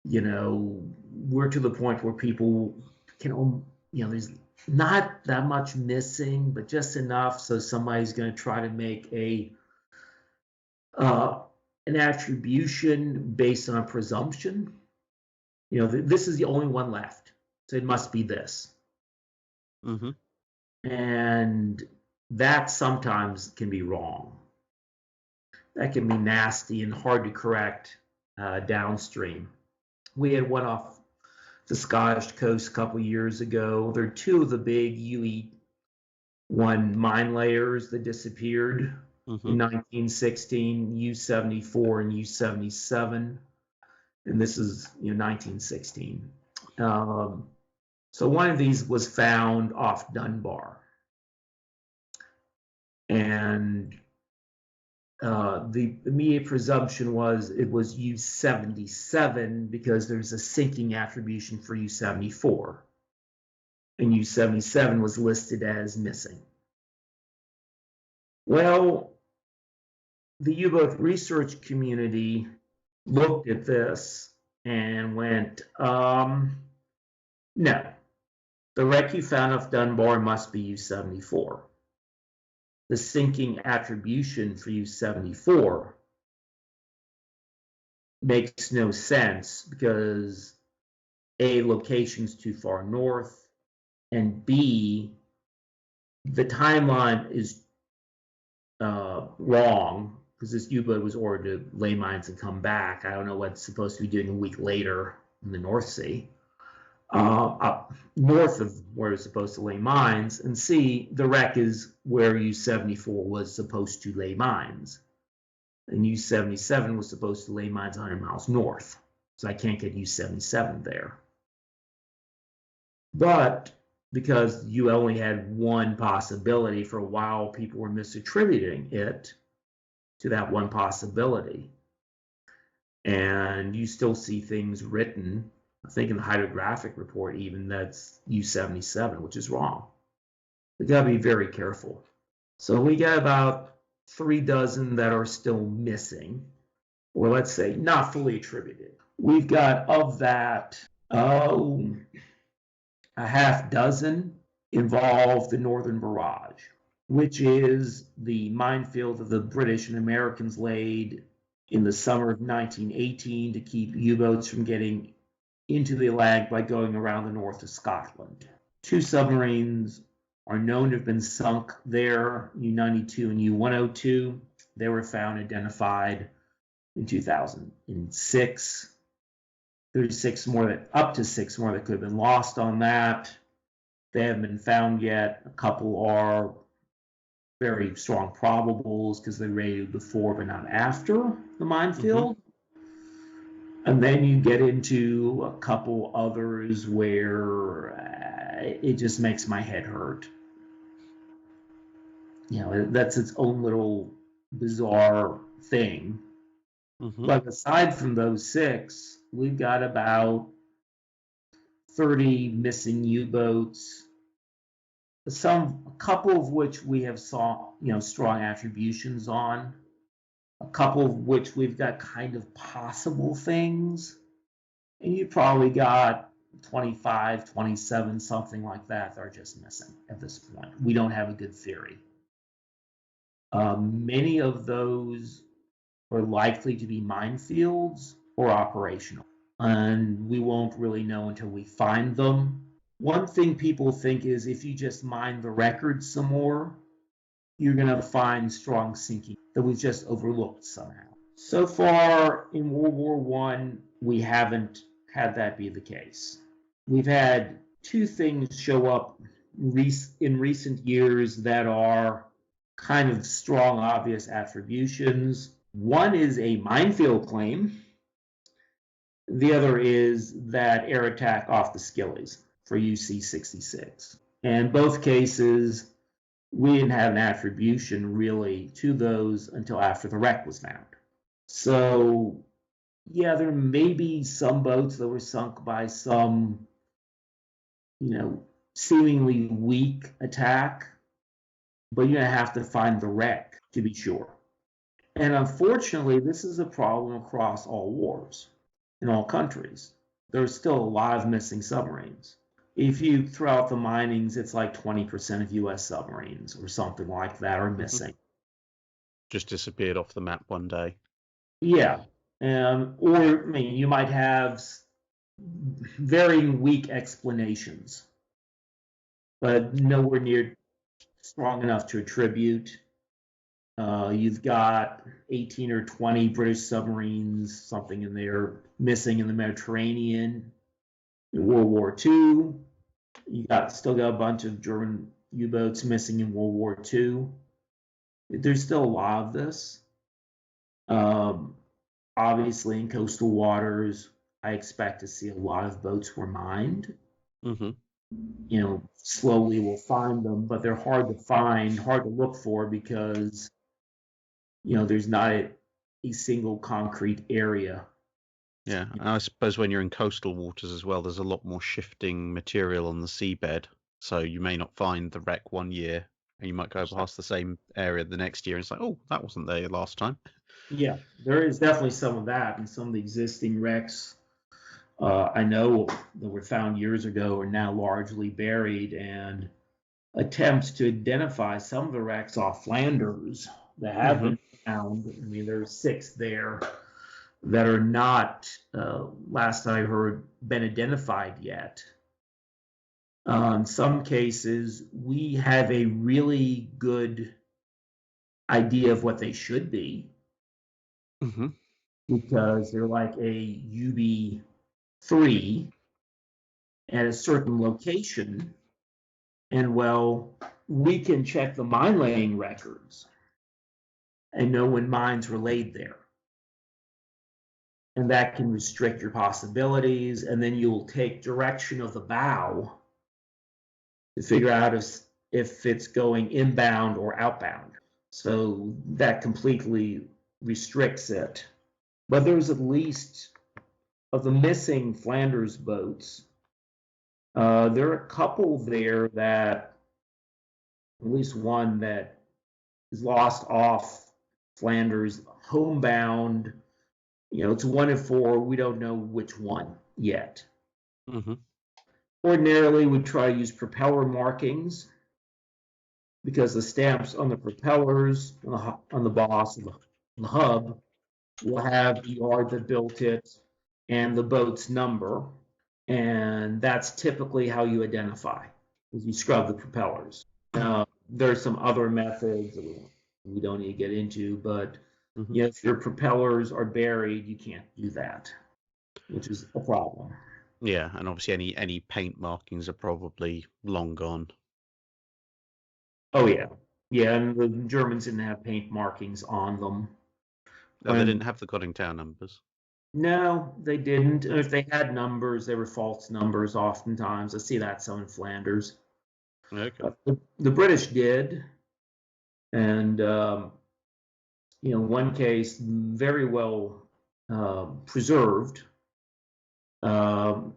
[SPEAKER 3] we're to the point where people can, there's not that much missing, but just enough so somebody's going to try to make an attribution based on a presumption. This is the only one left, so it must be this. And that sometimes can be wrong. That can be nasty and hard to correct downstream. We had one off the Scottish coast a couple years ago. There are 2 of the big UE-1 mine layers that disappeared in 1916, U-74 and U-77. And this is 1916. So one of these was found off Dunbar. And the immediate presumption was it was U-77 because there's a sinking attribution for U-74. And U-77 was listed as missing. Well, the U-boat research community looked at this and went, no, the wreck you found off Dunbar must be U-74. The sinking attribution for U-74 makes no sense because A, location's too far north, and B, the timeline is wrong because this U-boat was ordered to lay mines and come back. I don't know what it's supposed to be doing a week later in the North Sea. Up north of where it's supposed to lay mines, and C, the wreck is where U-74 was supposed to lay mines. And U-77 was supposed to lay mines 100 miles north. So I can't get U-77 there. But because you only had one possibility for a while, people were misattributing it to that one possibility. And you still see things written, I think in the hydrographic report even, that's U-77, which is wrong. We got to be very careful. So we got about 3 dozen that are still missing, or let's say not fully attributed. We've got of that, a half dozen involve the Northern Barrage, which is the minefield that the British and Americans laid in the summer of 1918 to keep U-boats from getting into the Atlantic by going around the north of Scotland. 2 submarines are known to have been sunk there, U-92 and U-102. They were found identified in 2006. There's up to 6 more that could have been lost on that. They haven't been found yet. A couple are very strong probables because they rated before but not after the minefield. And then you get into a couple others where it just makes my head hurt. That's its own little bizarre thing. But aside from those 6, we've got about 30 missing U-boats, a couple of which we have strong attributions on, a couple of which we've got kind of possible things, and you probably got 25, 27, something like that are just missing at this point. We don't have a good theory. Many of those are likely to be minefields or operational, and we won't really know until we find them. One thing people think is if you just mine the records some more, you're going to find strong sinking that we've just overlooked somehow. So far in World War I, we haven't had that be the case. We've had two things show up in recent years that are kind of strong, obvious attributions. One is a minefield claim. The other is that air attack off the Skillies for UC-66. And both cases, we didn't have an attribution really to those until after the wreck was found. So, yeah, there may be some boats that were sunk by some, seemingly weak attack, but you're going to have to find the wreck to be sure. And unfortunately, this is a problem across all wars in all countries. There's still a lot of missing submarines. If you throw out the minings, it's like 20% of U.S. submarines or something like that are missing.
[SPEAKER 2] Just disappeared off the map one day.
[SPEAKER 3] Yeah. Or you might have varying weak explanations, but nowhere near strong enough to attribute. You've got 18 or 20 British submarines, something in there, missing in the Mediterranean. In World War II, you still got a bunch of German U-boats missing in World War II. There's still a lot of this. Obviously, in coastal waters, I expect to see a lot of boats were mined.
[SPEAKER 2] Mm-hmm.
[SPEAKER 3] Slowly we'll find them, but they're hard to find, hard to look for because, there's not a single concrete area.
[SPEAKER 2] Yeah, and I suppose when you're in coastal waters as well, there's a lot more shifting material on the seabed. So you may not find the wreck one year, and you might go past the same area the next year, and it's like, oh, that wasn't there last time.
[SPEAKER 3] Yeah, there is definitely some of that, and some of the existing wrecks I know that were found years ago are now largely buried, and attempts to identify some of the wrecks off Flanders that have been found. I mean, there's 6 there that are not, last I heard, been identified yet. In some cases, we have a really good idea of what they should be because they're like a UB3 at a certain location. And we can check the mine laying records and know when mines were laid there. And that can restrict your possibilities. And then you'll take direction of the bow to figure out if it's going inbound or outbound. So that completely restricts it. But there's at least, of the missing Flanders boats, there are a couple there that, at least one that is lost off Flanders, homebound. It's 1 in 4. We don't know which one yet. Ordinarily, we try to use propeller markings because the stamps on the propellers, on the boss, and the hub, will have the yard that built it and the boat's number. And that's typically how you identify, is you scrub the propellers. There's some other methods that we don't need to get into, but if your propellers are buried, you can't do that, which is a problem.
[SPEAKER 2] Yeah, and obviously any paint markings are probably long gone.
[SPEAKER 3] Oh, yeah. Yeah, and the Germans didn't have paint markings on them.
[SPEAKER 2] No, they didn't have the conning tower numbers.
[SPEAKER 3] No, they didn't. If they had numbers, they were false numbers oftentimes. I see that some in Flanders.
[SPEAKER 2] Okay.
[SPEAKER 3] The British did. And, one case very well preserved. The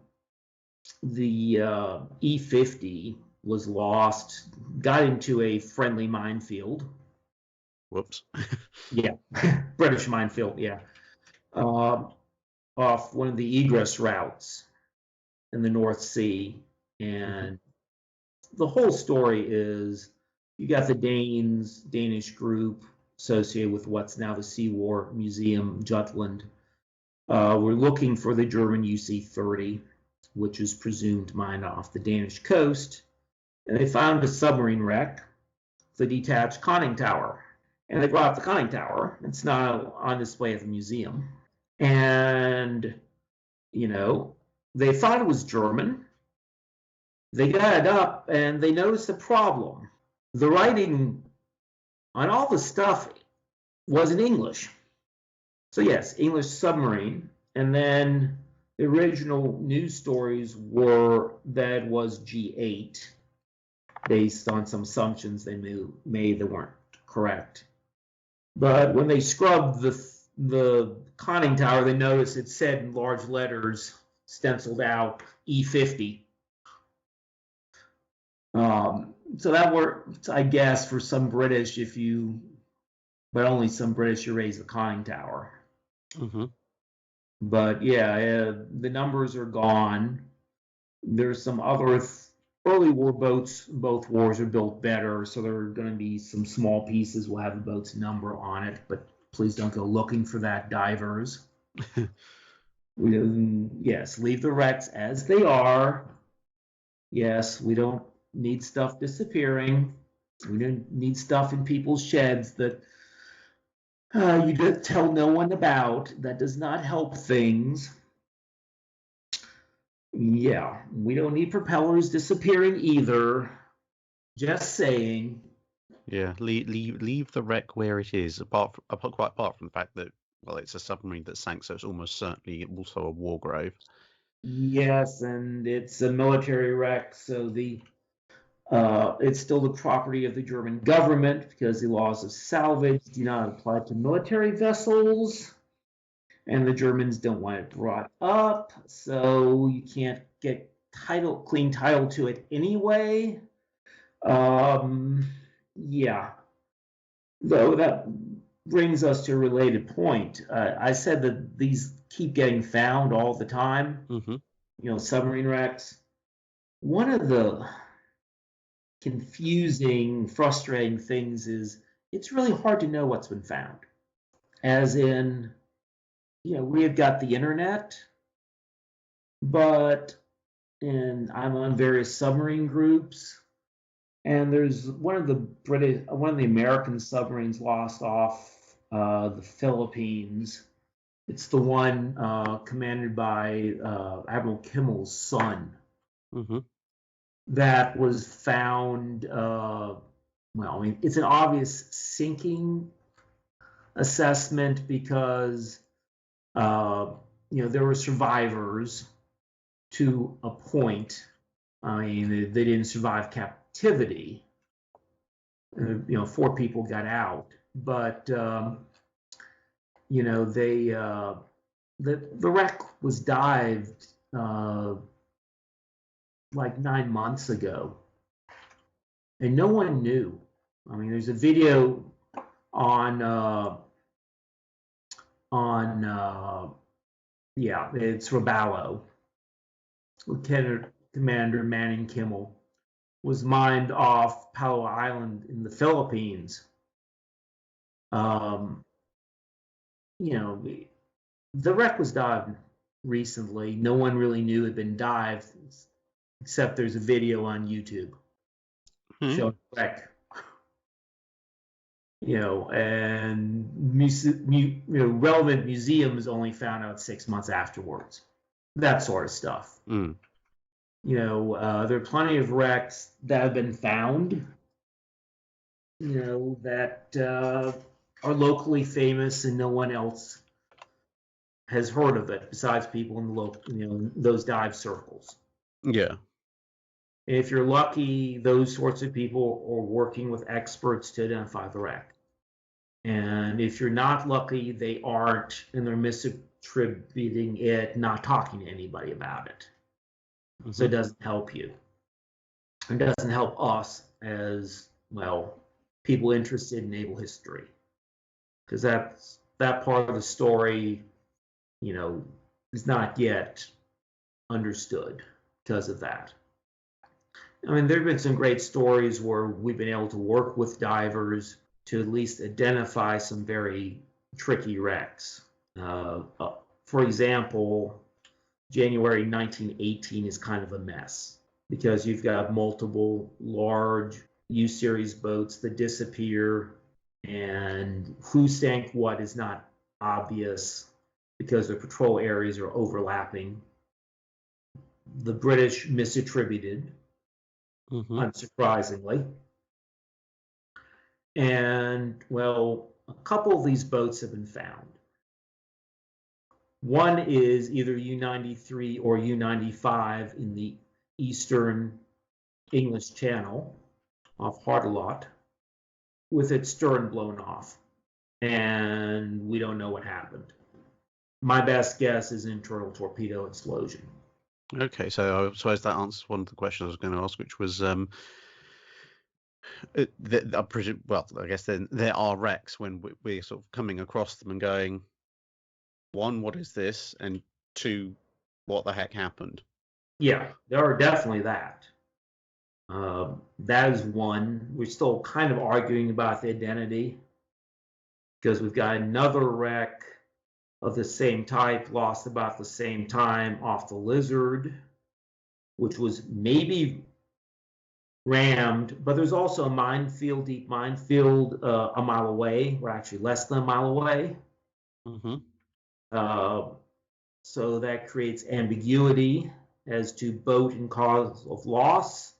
[SPEAKER 3] E-50 was lost, got into a friendly minefield.
[SPEAKER 2] Whoops.
[SPEAKER 3] Yeah, British minefield, yeah. Off one of the egress routes in the North Sea. And the whole story is you got the Danish group associated with what's now the Sea War Museum, Jutland. We're looking for the German UC-30, which is presumed mined off the Danish coast. And they found a submarine wreck, the detached conning tower. And they brought up the conning tower. It's now on display at the museum. And, you know, they thought it was German. They got it up and they noticed a problem. The writing on all the stuff was in English. So yes, English submarine. And then the original news stories were that it was G8 based on some assumptions they made that weren't correct. But when they scrubbed the conning tower, they noticed it said in large letters, stenciled out, E50. So that worked, I guess, for some British but only some British, you raise the conning tower. But yeah, the numbers are gone. There's some other early war boats. Both wars are built better, so there are going to be some small pieces. Will have the boat's number on it, but please don't go looking for that, divers. Yes, leave the wrecks as they are. Yes, we don't need stuff disappearing. We don't need stuff in people's sheds that you don't tell no one about. That does not help things. Yeah, we don't need propellers disappearing either. Just saying.
[SPEAKER 2] Yeah, leave the wreck where it is. Quite apart from the fact that, well, it's a submarine that sank, so it's almost certainly also a war grave.
[SPEAKER 3] Yes, and it's a military wreck, so it's still the property of the German government because the laws of salvage do not apply to military vessels, and the Germans don't want it brought up, so you can't get clean title to it anyway. Yeah. Though that brings us to a related point. I said that these keep getting found all the time. Submarine wrecks. One of the confusing, frustrating things is it's really hard to know what's been found. As in, we have got the internet, and I'm on various submarine groups, and there's one of the American submarines lost off the Philippines. It's the one commanded by Admiral Kimmel's son. That was found. It's an obvious sinking assessment because there were survivors to a point. They didn't survive captivity. 4 people got out, but the wreck was dived like 9 months ago, and no one knew. There's a video on it's Raballo. Lieutenant Commander Manning Kimmel was mined off Palo Island in the Philippines. The wreck was dived recently. No one really knew it had been dived, except there's a video on YouTube showing the wreck. And relevant museums only found out 6 months afterwards. That sort of stuff. There are plenty of wrecks that have been found, that are locally famous and no one else has heard of it besides people in the local, those dive circles.
[SPEAKER 2] Yeah.
[SPEAKER 3] If you're lucky, those sorts of people are working with experts to identify the wreck. And if you're not lucky, they aren't, and they're misattributing it, not talking to anybody about it. So it doesn't help you. It doesn't help us as, well, people interested in naval history, because that part of the story, is not yet understood because of that. I mean, there have been some great stories where we've been able to work with divers to at least identify some very tricky wrecks. For example, January 1918 is kind of a mess because you've got multiple large U-series boats that disappear, and who sank what is not obvious because the patrol areas are overlapping. The British misattributed, unsurprisingly. And, well, a couple of these boats have been found. One is either U-93 or U-95 in the eastern English Channel off Hardelot with its stern blown off. And we don't know what happened. My best guess is internal torpedo explosion.
[SPEAKER 2] Okay, so I suppose that answers one of the questions I was going to ask, which was, I presume, well, I guess then there are wrecks when we're sort of coming across them and going, one, what is this? And two, what the heck happened?
[SPEAKER 3] Yeah, there are definitely that. That is one. We're still kind of arguing about the identity because we've got another wreck of the same type lost about the same time off the Lizard, which was maybe rammed, but there's also a minefield, deep minefield a mile away, or actually less than a mile away. So that creates ambiguity as to boat and cause of loss.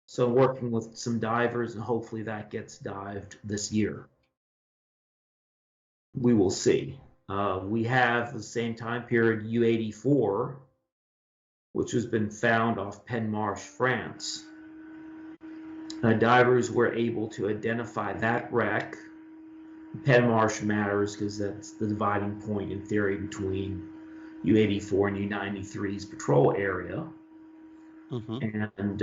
[SPEAKER 3] So working with some divers, and hopefully that gets dived this year. We will see. We have the same time period U-84, which has been found off Penmarsh, France. Divers were able to identify that wreck. Penmarsh matters because that's the dividing point in theory between U-84 and U-93's patrol area. And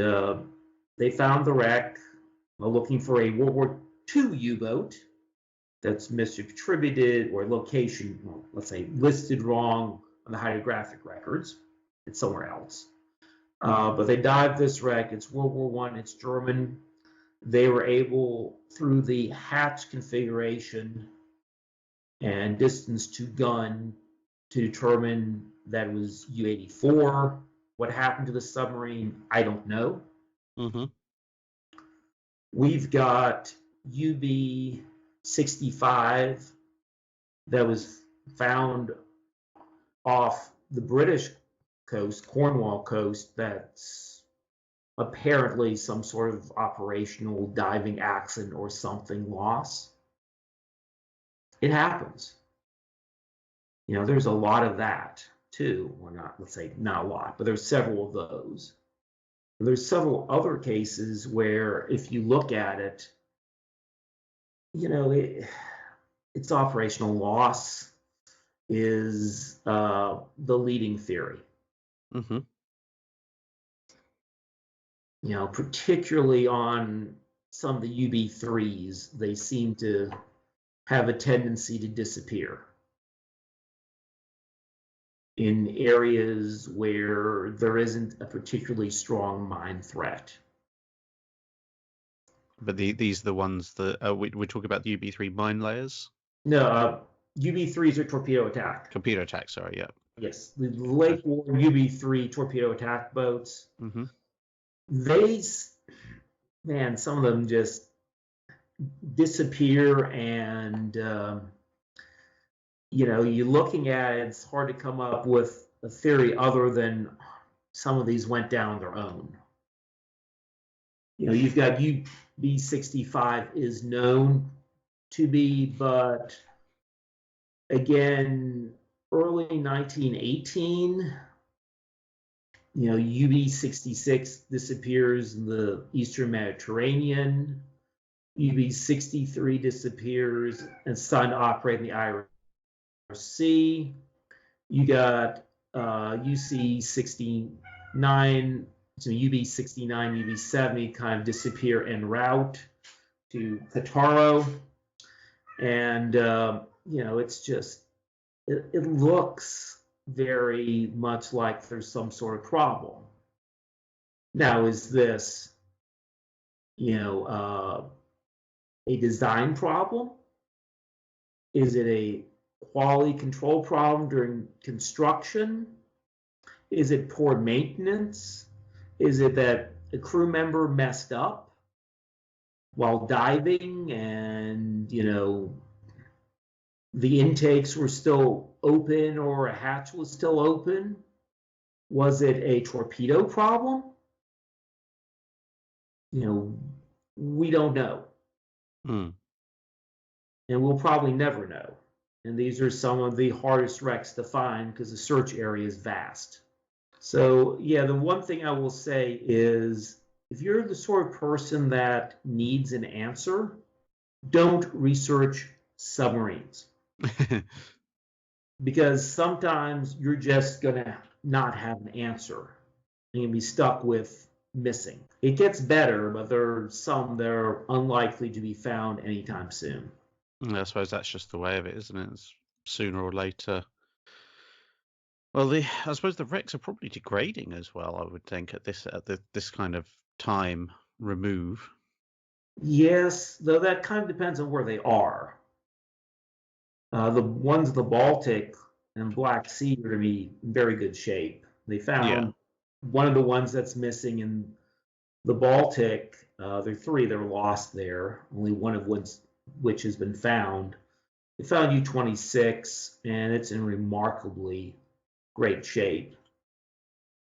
[SPEAKER 3] they found the wreck looking for a World War II U-boat that's misattributed or location, well, let's say, listed wrong on the hydrographic records. It's somewhere else. But they dived this wreck. It's World War I. It's German. They were able, through the hatch configuration and distance to gun, to determine that it was U-84. What happened to the submarine, I don't know. We've got UB-65 that was found off the British coast, Cornwall coast, that's apparently some sort of operational diving accident or something loss. It happens. There's a lot of that too, or not, let's say not a lot, but there's several of those. There's several other cases where if you look at it, it's operational loss is the leading theory. Particularly on some of the UB3s, they seem to have a tendency to disappear in areas where there isn't a particularly strong mine threat.
[SPEAKER 2] But these are the ones that we talk about the UB3 mine layers?
[SPEAKER 3] No, UB3s are torpedo attack.
[SPEAKER 2] Torpedo attack, sorry, yeah.
[SPEAKER 3] Yes, the Lake Warren UB3 torpedo attack boats. Some of them just disappear, and you're looking at it, it's hard to come up with a theory other than some of these went down on their own. You've got UB-65 is known to be, but again, early 1918, UB-66 disappears in the Eastern Mediterranean. UB-63 disappears and starting to operate in the Irish Sea. You got UC-69 So UB-69, UB-70 kind of disappear en route to Kataro. And, it's just, it looks very much like there's some sort of problem. Now, is this, a design problem? Is it a quality control problem during construction? Is it poor maintenance? Is it that a crew member messed up while diving and, the intakes were still open or a hatch was still open? Was it a torpedo problem? We don't know.
[SPEAKER 2] Hmm.
[SPEAKER 3] And we'll probably never know. And these are some of the hardest wrecks to find because the search area is vast. So, yeah, the one thing I will say is if you're the sort of person that needs an answer, don't research submarines. Because sometimes you're just going to not have an answer. And you'll be stuck with missing. It gets better, but there are some that are unlikely to be found anytime soon.
[SPEAKER 2] I suppose that's just the way of it, isn't it? It's sooner or later. Well, I suppose the wrecks are probably degrading as well. I would think at this kind of time remove.
[SPEAKER 3] Yes, though that kind of depends on where they are. The ones in the Baltic and Black Sea are going to be in very good shape. They found one of the ones that's missing in the Baltic. There are three that are lost there. Only one of which has been found. They found U-26, and it's in remarkably great shape,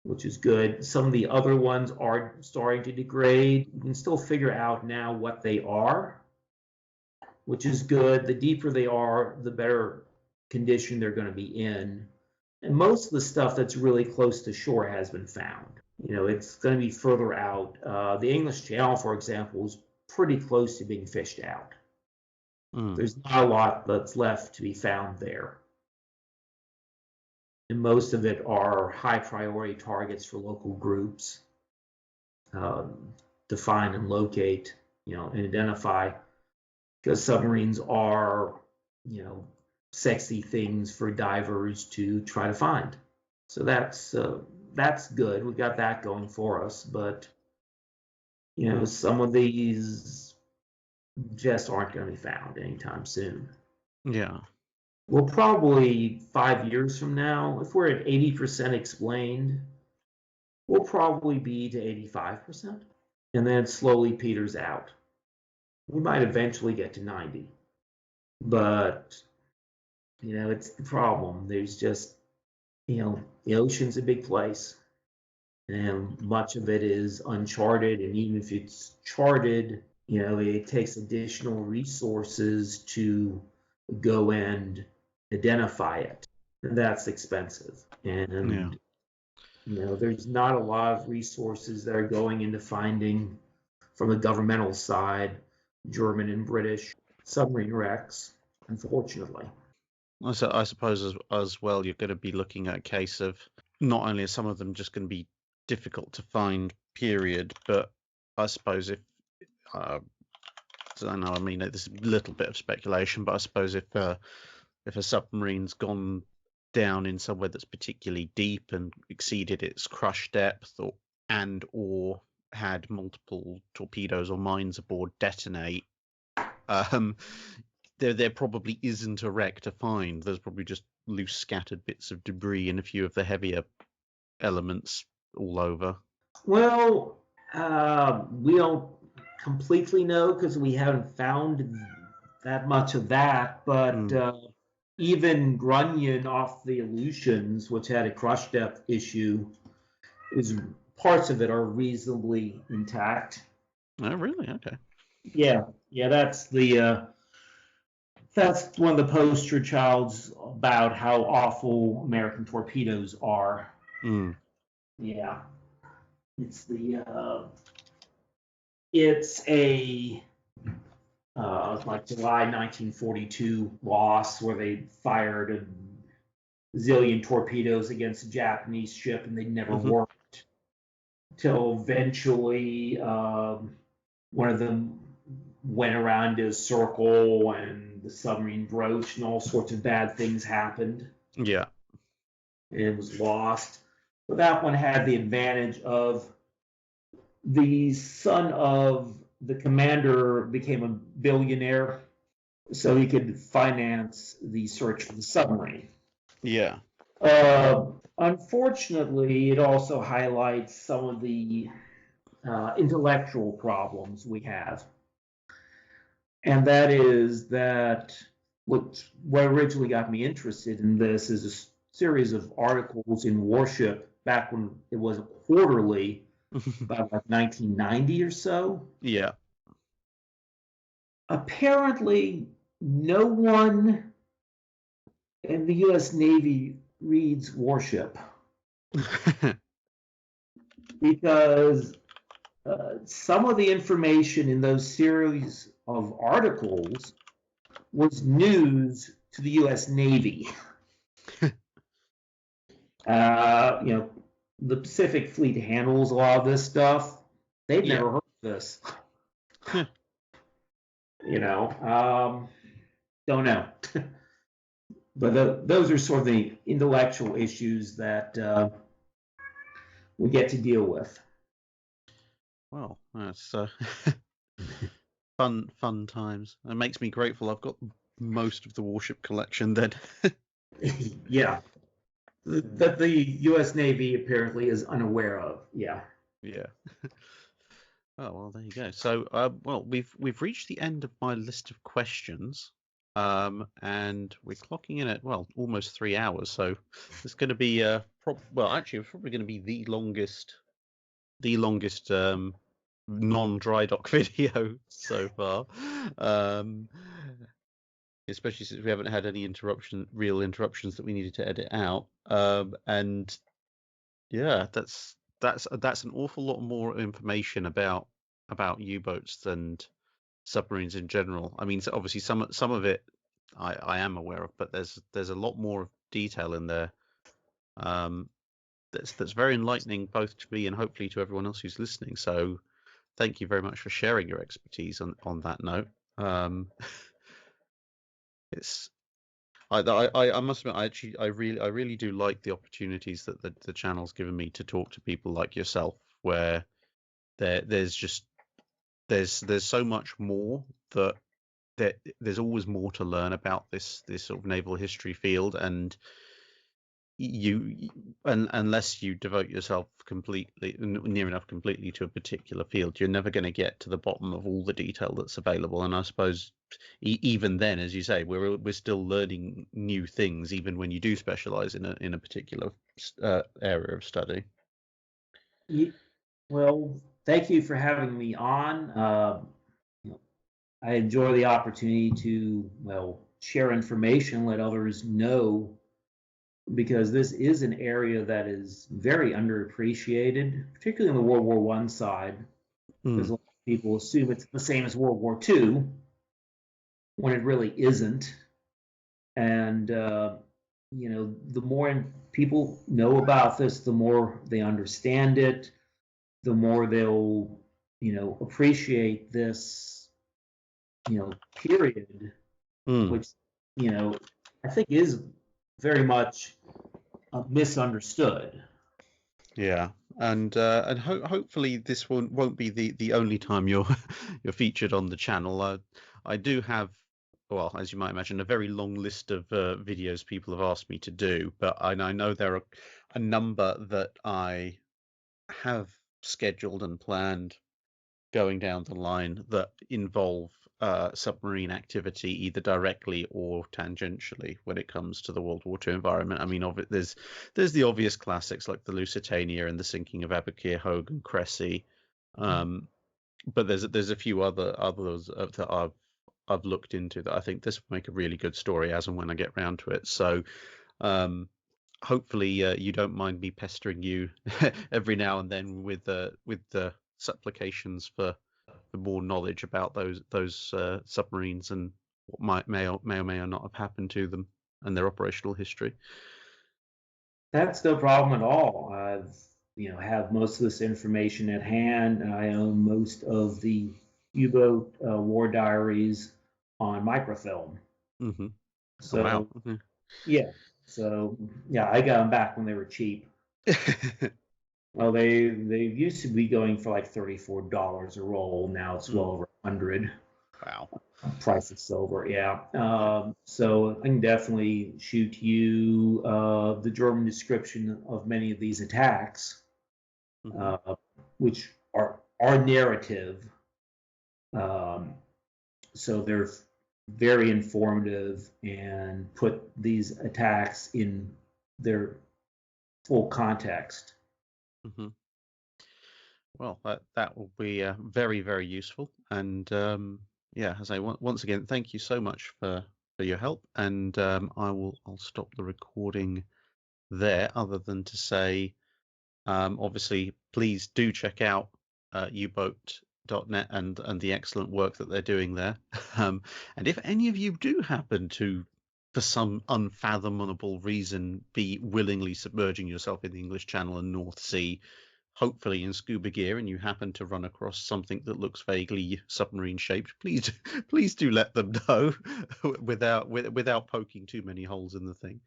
[SPEAKER 3] which is good. Some of the other ones are starting to degrade. You can still figure out now what they are, which is good. The deeper they are, the better condition they're going to be in. And most of the stuff that's really close to shore has been found. It's going to be further out. The English Channel, for example, is pretty close to being fished out. There's not a lot that's left to be found there. And most of it are high priority targets for local groups to find and locate, and identify, because submarines are, sexy things for divers to try to find. So that's good. We got that going for us, but some of these just aren't going to be found anytime soon.
[SPEAKER 2] Yeah.
[SPEAKER 3] Well, probably 5 years from now, if we're at 80% explained, we'll probably be to 85%, and then it slowly peters out. We might eventually get to 90, but it's the problem. There's just, the ocean's a big place, and much of it is uncharted, and even if it's charted, it takes additional resources to go and identify it, and that's expensive. And there's not a lot of resources that are going into finding, from the governmental side, German and British submarine wrecks, unfortunately.
[SPEAKER 2] I suppose as well, you're going to be looking at a case of not only are some of them just going to be difficult to find, period, but I suppose if I don't know, I mean, this is a little bit of speculation, but I suppose if a submarine's gone down in somewhere that's particularly deep and exceeded its crush depth, or had multiple torpedoes or mines aboard detonate, there probably isn't a wreck to find. There's probably just loose scattered bits of debris and a few of the heavier elements all over.
[SPEAKER 3] Well, we don't completely know because we haven't found that much of that, but even Grunion off the Aleutians, which had a crush depth issue, parts of it are reasonably intact.
[SPEAKER 2] Oh, really? Okay.
[SPEAKER 3] Yeah, that's that's one of the poster childs about how awful American torpedoes are. Yeah, it's a like July 1942 loss where they fired a zillion torpedoes against a Japanese ship and they never worked. till eventually one of them went around a circle and the submarine broached and all sorts of bad things happened.
[SPEAKER 2] Yeah.
[SPEAKER 3] It was lost. But that one had the advantage of the son of the commander became a billionaire, so he could finance the search for the submarine.
[SPEAKER 2] Yeah.
[SPEAKER 3] Unfortunately, it also highlights some of the intellectual problems we have. And that is that what originally got me interested in this is a series of articles in Warship back when it was a quarterly, about like 1990 or so.
[SPEAKER 2] Yeah.
[SPEAKER 3] Apparently, no one in the U.S. Navy reads Warship because some of the information in those series of articles was news to the U.S. Navy. The Pacific Fleet handles a lot of this stuff. They've
[SPEAKER 2] Yeah.
[SPEAKER 3] never heard of this. Don't know. But those are sort of the intellectual issues that we get to deal with.
[SPEAKER 2] Well, that's fun times. It makes me grateful I've got most of the Warship collection then.
[SPEAKER 3] Yeah. That the U.S. Navy apparently is unaware of. Yeah.
[SPEAKER 2] Yeah. Oh well, there you go. So, well, we've reached the end of my list of questions, and we're clocking in at almost 3 hours. So it's going to be actually, it's probably going to be the longest non-dry dock video so far. Especially since we haven't had any real interruptions that we needed to edit out. And yeah, that's an awful lot more information about U-boats and submarines in general. I mean, so obviously some of it I am aware of, but there's a lot more detail in there. That's very enlightening both to me and hopefully to everyone else who's listening. So thank you very much for sharing your expertise on that note. It's I must admit, I really do like the opportunities that the channel's given me to talk to people like yourself, where there's so much more that there's always more to learn about this sort of naval history field, and unless you devote yourself near enough completely to a particular field, you're never going to get to the bottom of all the detail that's available. And I suppose even then, as you say, we're still learning new things, even when you do specialize in a particular area of study.
[SPEAKER 3] Well, thank you for having me on. I enjoy the opportunity to share information, let others know, because this is an area that is very underappreciated, particularly on the World War I side, because a lot of people assume it's the same as World War II, when it really isn't. And the more people know about this, the more they understand it, the more they'll appreciate this period, which I think is very much misunderstood.
[SPEAKER 2] Yeah, and hopefully this won't be the only time you're featured on the channel. I do have, well, as you might imagine, a very long list of videos people have asked me to do, but I know there are a number that I have scheduled and planned going down the line that involve submarine activity, either directly or tangentially, when it comes to the World War II environment. I mean, there's the obvious classics like the Lusitania and the sinking of Aboukir, Hogue, and Cressy, but there's a few others that I've looked into that I think this will make a really good story as and when I get round to it. So hopefully you don't mind me pestering you every now and then with the supplications for more knowledge about those submarines and what may or may not have happened to them and their operational history.
[SPEAKER 3] That's no problem at all. have most of this information at hand. I own most of the U-boat war diaries on microfilm.
[SPEAKER 2] Mm-hmm.
[SPEAKER 3] So,
[SPEAKER 2] Oh, wow.
[SPEAKER 3] yeah. So, yeah, I got them back when they were cheap. Well, they used to be going for like $34 a roll. Now it's well over 100.
[SPEAKER 2] Wow.
[SPEAKER 3] Price of silver, yeah. So I can definitely shoot you the German description of many of these attacks, which are narrative. So they're very informative and put these attacks in their full context.
[SPEAKER 2] Mm-hmm. Well, that will be very, very useful. And yeah, as I once again, thank you so much for your help. And I'll stop the recording there. Other than to say, obviously, please do check out uboat.net and the excellent work that they're doing there. And if any of you do happen to, for some unfathomable reason, be willingly submerging yourself in the English Channel and North Sea, hopefully in scuba gear, and you happen to run across something that looks vaguely submarine shaped, please do let them know without poking too many holes in the thing.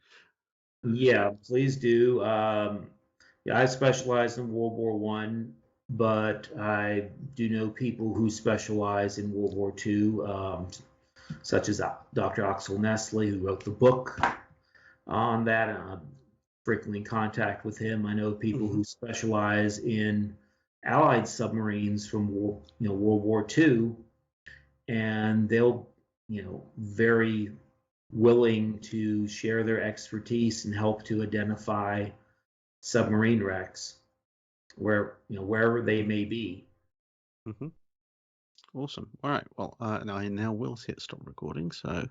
[SPEAKER 3] Yeah, please do. Yeah, I specialize in World War One, but I do know people who specialize in World War Two, such as Dr. Axel Nestle, who wrote the book on that. I'm frequently in contact with him. I know people who specialize in Allied submarines from World War Two, and they'll very willing to share their expertise and help to identify submarine wrecks wherever they may be.
[SPEAKER 2] Mm-hmm. Awesome. All right. Well, I now will hit stop recording. So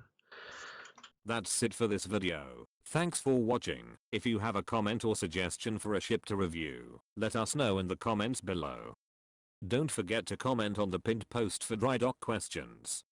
[SPEAKER 4] that's it for this video. Thanks for watching. If you have a comment or suggestion for a ship to review, let us know in the comments below. Don't forget to comment on the pinned post for dry dock questions.